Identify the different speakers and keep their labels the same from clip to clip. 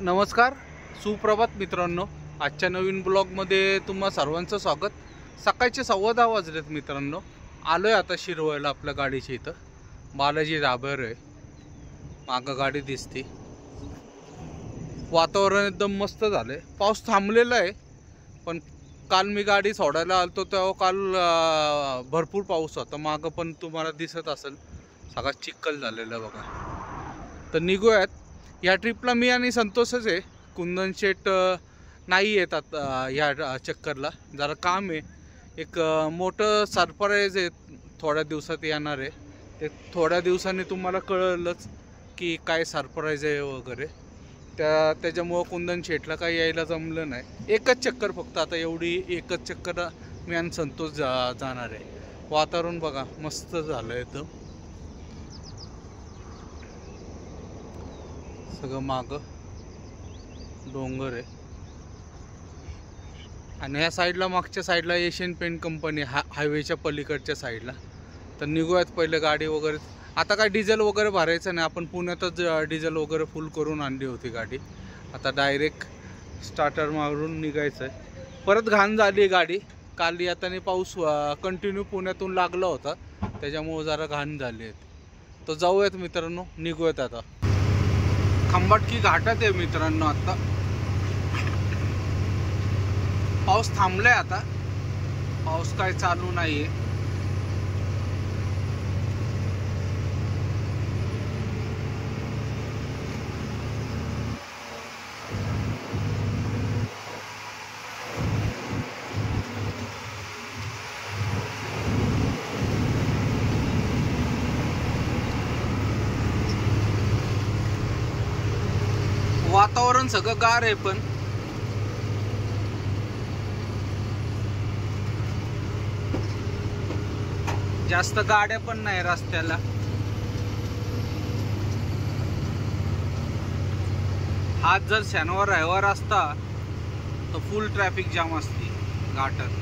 Speaker 1: नमस्कार, सुप्रभात मित्रांनो. आजच्या नवीन ब्लॉगमध्ये तुम्हा सर्वांचं स्वागत. सकाळचे 10:15 वाजलेत मित्रांनो. आलोय आता शिरवळला आपल्या गाडीच्या इथं. बालाजी धाब्यावर आहे. मागं गाडी दिसते. वातावरण एकदम मस्त झालंय. पाऊस थांबलेला आहे, पण काल मी गाडी सोडायला आलतो तेव्हा काल भरपूर पाऊस होता. मागं पण तुम्हाला दिसत असेल सगळा चिखल झालेला बघा. तर निघूयात. या ट्रिपला मी आणि संतोषच आहे. कुंदन शेट नाही येतात ह्या चक्करला, जरा काम आहे. एक मोठं सरप्राईज आहे, थोड्या दिवसात येणार आहे. ते थोड्या दिवसांनी तुम्हाला कळलंच की काय सरप्राईज आहे वगैरे. त्याच्यामुळं कुंदन शेटला काही यायला जमलं नाही. एकच चक्कर फक्त, आता एवढी एकच चक्कर मी आणि संतोष जाणार आहे. वातावरण बघा मस्त झालं आहे. तर सगळं मागं डोंगर आहे आणि ह्या साईडला मागच्या साईडला एशियन पेंट कंपनी हायवेच्या पलीकडच्या साईडला. तर निघूयात पहिले गाडी वगैरे. आता काय डिझेल वगैरे भरायचं नाही, आपण पुण्यातच डिझेल वगैरे फुल करून आणली होती गाडी. आता डायरेक्ट स्टार्टर मारून निघायचं आहे. परत घाण झाली गाडी. काल येताना पाऊस कंटिन्यू पुण्यातून लागला होता, त्याच्यामुळे जरा घाण झाली आहे. तर जाऊयात मित्रांनो, निघूयात आता. खंबाटकी घाटात आहे मित्रांनो. आता पाऊस थांबलाय, आता पाऊस काय चालू नाहीये. वातावरण सगळं गार आहे, पण जास्त गाड्या पण नाही रस्त्याला. आज जर शनिवार रविवार असता तर फुल ट्रॅफिक जाम असते घाटात.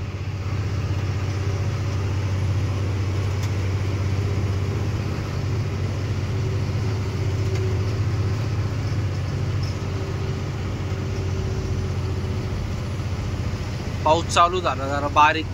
Speaker 1: पाऊस चालू झाला जरा बारीक.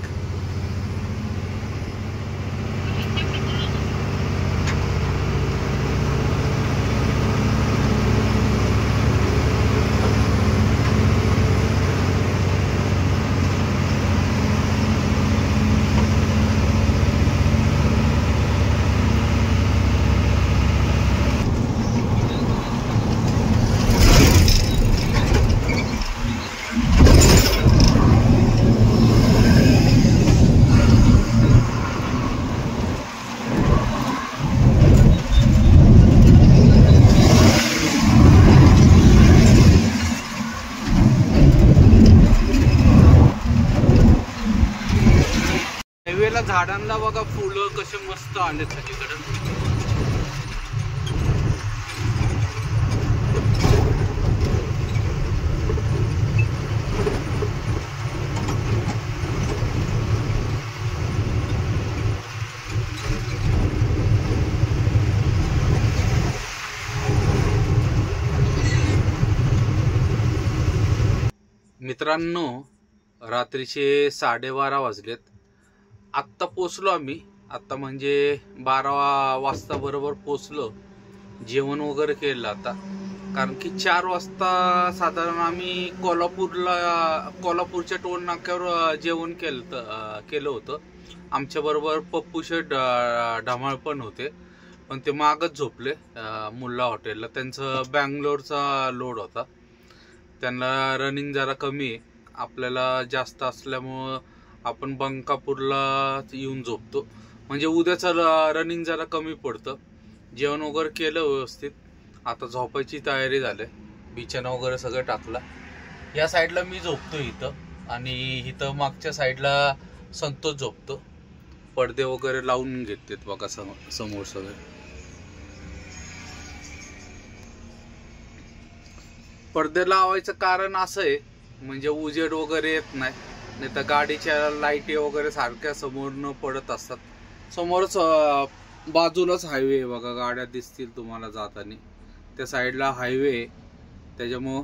Speaker 1: झाडांना बघा फुलं कसे मस्त आले सगळीकडे. मित्रांनो, रात्रीचे 12:30 वाजलेत. आत्ता पोचलो आम्ही. आत्ता म्हणजे 12 वाजता बरोबर पोचलो. जेवण वगैरे केलं आता, कारण की 4 वाजता साधारण आम्ही कोल्हापूरच्या टोल नाक्यावर जेवण केलं होतं. आमच्याबरोबर पप्पू शेठ ढमाळ पण होते, पण ते मागच झोपले मुल्ला हॉटेलला. त्यांचं बँगलोरचा लोड होता. त्यांना रनिंग जरा कमी आहे, आपल्याला जास्त असल्यामुळं आपण बंकापूरला येऊन झोपतो. म्हणजे उद्याचं रनिंग जरा कमी पडतं. जेवण वगैरे केलं व्यवस्थित. आता झोपायची तयारी झाली. बिछाना वगैरे सगळं टाकला. या साईडला मी झोपतो इथं, आणि इथं मागच्या साईडला संतोष झोपतो. पडदे वगैरे लावून घेतात बघा समोर सगळे. पडदे लावायचं कारण असं आहे, म्हणजे उजेड वगैरे येत नाही. नाही तर गाडीच्या लाईटी वगैरे सारख्या समोरनं पडत असतात. समोरच बाजूलाच हायवे बघा, गाड्या दिसतील तुम्हाला जाताना. त्या साईडला हायवे त्याच्यामुळं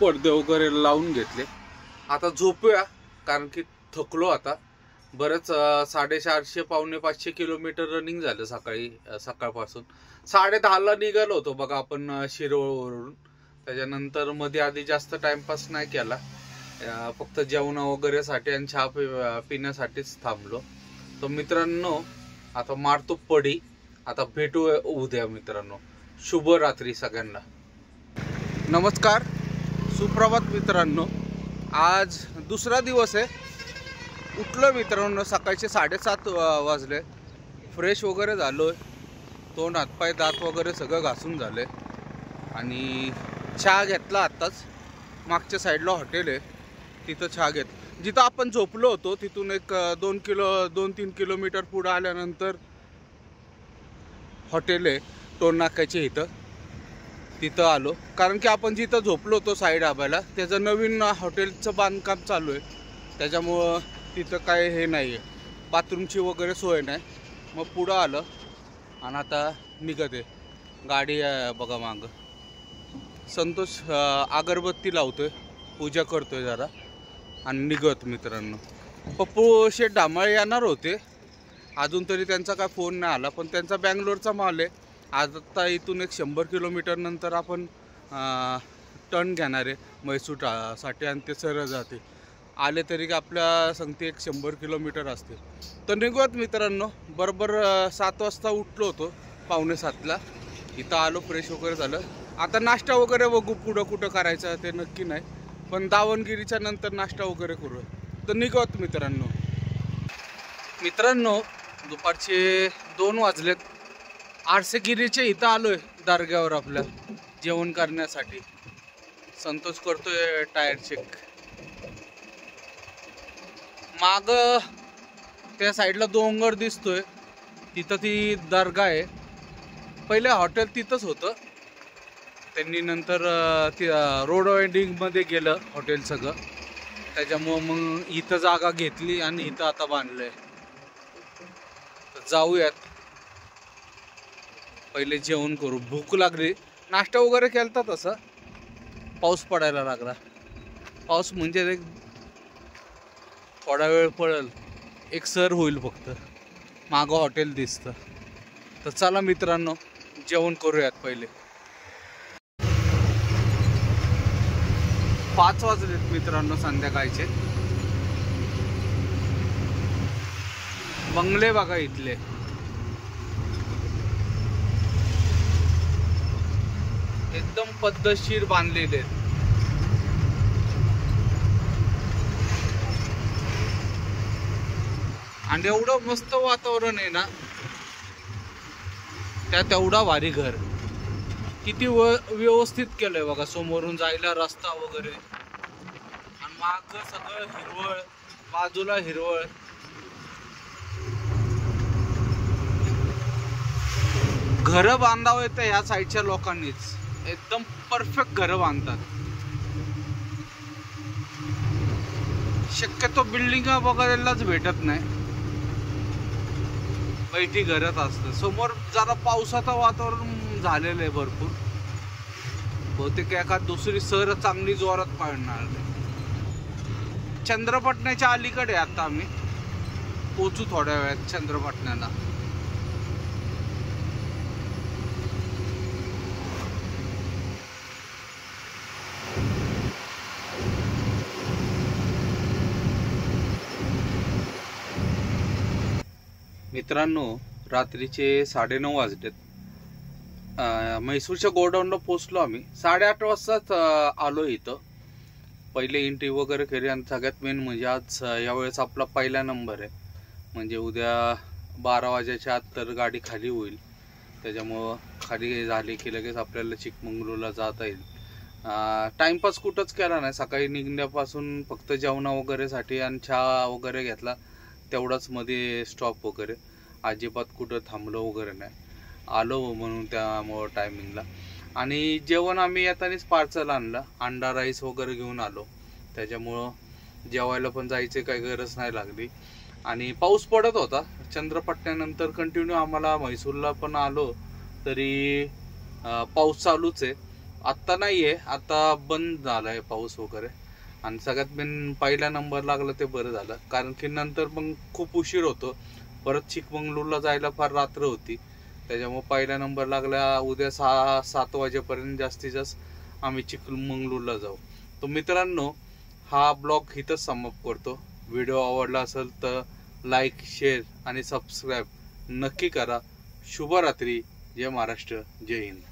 Speaker 1: पडदे वगैरे लावून घेतले. आता झोपूया कारण की थकलो आता. बरंच 450 पावणे 500 किलोमीटर रनिंग झालं सकाळपासून. 10:30ला निघालो होतो बघा आपण शिरोळवरून. त्याच्यानंतर मध्ये आधी जास्त टाइमपास नाही केला, फक्त जेवण वगैरे साठी आणि चहा पिण्यासाठीच थांबलो. तर मित्रांनो आता मारतो पडी. आता भेटू उद्या मित्रांनो. शुभ रात्री सगळ्यांना. नमस्कार, सुप्रभात मित्रांनो. आज दुसरा दिवस आहे. उठलो मित्रांनो सकाळचे 7:30 वाजले. फ्रेश वगैरे झालोय, तोंड हातपाय दात वगैरे सगळं घासून झाले आणि चहा घेतला आत्ताच. मागच्या साईडला हॉटेल आहे, तिथं चहा घेत. जिथं आपण झोपलो होतो तिथून एक 2-3 किलोमीटर पुढे आल्यानंतर हॉटेल आहे टोल नाक्याच्या इथं. तिथं आलो कारण की आपण जिथं झोपलो होतो साईड आबायला त्याचं नवीन हॉटेलचं बांधकाम चालू आहे. त्याच्यामुळं तिथं काय हे नाही आहे, बाथरूमची वगैरे सोय नाही. मग पुढं आलं आणि आता निघत आहे. गाडी बघा मागं. संतोष अगरबत्ती लावतोय, पूजा करतोय जरा आणि निघत मित्रांनो. पप्पू शेठ डामाळे येणार होते, अजून तरी त्यांचा काय फोन नाही आला. पण त्यांचा बँगलोरचा माल आहे. आता इथून एक 100 किलोमीटर नंतर आपण टर्न घेणार आहे म्हैसूरसाठी आणि ते सरळ जाते. आले तरी आपल्या सांगते एक 100 किलोमीटर असते. तर निघूयात मित्रांनो. बरोबर 7 वाजता उठलो होतो, 6:45ला. इथं आलो, फ्रेश वगैरे झालं. आता नाश्ता वगैरे बघू पुढं कुठं करायचं ते नक्की नाही, पण दावणगिरीच्या नंतर नाश्ता वगैरे करू. तर निघूयात मित्रांनो. दुपारचे 2 वाजलेत. आरसेगिरीच्या इथं आलोय दर्ग्यावर आपल्या जेवण करण्यासाठी. संतोष करतोय टायर चेक. माग त्या साईडला डोंगर दिसतोय, तिथं ती दर्गा आहे. पहिले हॉटेल तिथंच होतं, त्यांनी नंतर रोड वाइंडिंगमध्ये गेलं हॉटेल सगळं. त्याच्यामुळं मग इथं जागा घेतली आणि इथं आता बांधलंय. तर जाऊयात, पहिले जेवण करू. भूक लागली. नाश्ता वगैरे केलता तसं. पाऊस पडायला लागला. पाऊस म्हणजे एक थोडा वेळ पडेल, एक सर होईल फक्त. मागं हॉटेल दिसतं. तर चला मित्रांनो जेवण करूयात पहिले. 5 वाजलेत मित्रांनो संध्याकाळचे. बंगले बघा इथले, एकदम पद्धतशीर बांधलेले. आणि एवढं मस्त वातावरण आहे ना, त्यात एवढा भारी घर. किती व्यवस्थित केलंय बघा. समोरून जायला रस्ता वगैरे आणि माग सगळं हिरवळ, बाजूला हिरवळ. घरं बांधावं येतं ह्या साईडच्या लोकांनीच. एकदम परफेक्ट घरं बांधतात. शक्यतो बिल्डिंग बघायलाच भेटत नाही, बैठी घरच असतं. समोर जरा पावसाचं वातावरण झालेलं आहे भरपूर. बहुतेक एखाद दुसरी सर चांगली जोरात पडणार. चंद्रपटण्याच्या अलीकडे आता आम्ही पोचू थोड्या वेळात चंद्रपटण्याला. मित्रांनो रात्रीचे 9:30 वाजलेत. म्हैसूरच्या गोडाऊनला पोचलो आम्ही. 8:30 वाजताच आलो इथं. पहिले एंट्री वगैरे केली आणि सगळ्यात मेन म्हणजे आज यावेळेस आपला पहिला नंबर आहे. म्हणजे उद्या 12 वाजेच्या आत तर गाडी खाली होईल. त्याच्यामुळं खाली झाली की लगेच आपल्याला चिकमंगळूरला जाता येईल. टाइमपास कुठंच केला नाही. सकाळी निघण्यापासून फक्त जेवणा वगैरेसाठी आणि चहा वगैरे घेतला तेवढाच. मध्ये स्टॉप वगैरे अजिबात कुठं थांबलो वगैरे नाही. आलो म्हणून त्यामुळं टायमिंगला. आणि जेवण आम्ही येतानाच पार्सल आणलं. अंडा राईस वगैरे घेऊन आलो. त्याच्यामुळं जेवायला पण जायची काही गरज नाही लागली. आणि पाऊस पडत होता चंद्रपटण्यानंतर कंटिन्यू. आम्हाला म्हैसूरला पण आलो तरी पाऊस चालूच आहे. आत्ता नाहीये, आता बंद झालाय पाऊस वगैरे. आणि सगळ्यात मेन पहिला नंबर लागला ते बरं झालं, कारण की नंतर मग खूप उशीर होतो. परत चिकमंगळूरला जायला फार रात्र होती. त्याच्यामुळे पहिला नंबर लागला. उद्या 6-7 वाजेपर्यंत जास्तीत जास्त आम्ही चिकमंगळूरला जाऊ. तर मित्रांनो, हा ब्लॉग इथंच समाप्त करतो. व्हिडिओ आवडला असेल तर लाईक, शेअर आणि सबस्क्राईब नक्की करा. शुभरात्री. जय महाराष्ट्र, जय हिंद.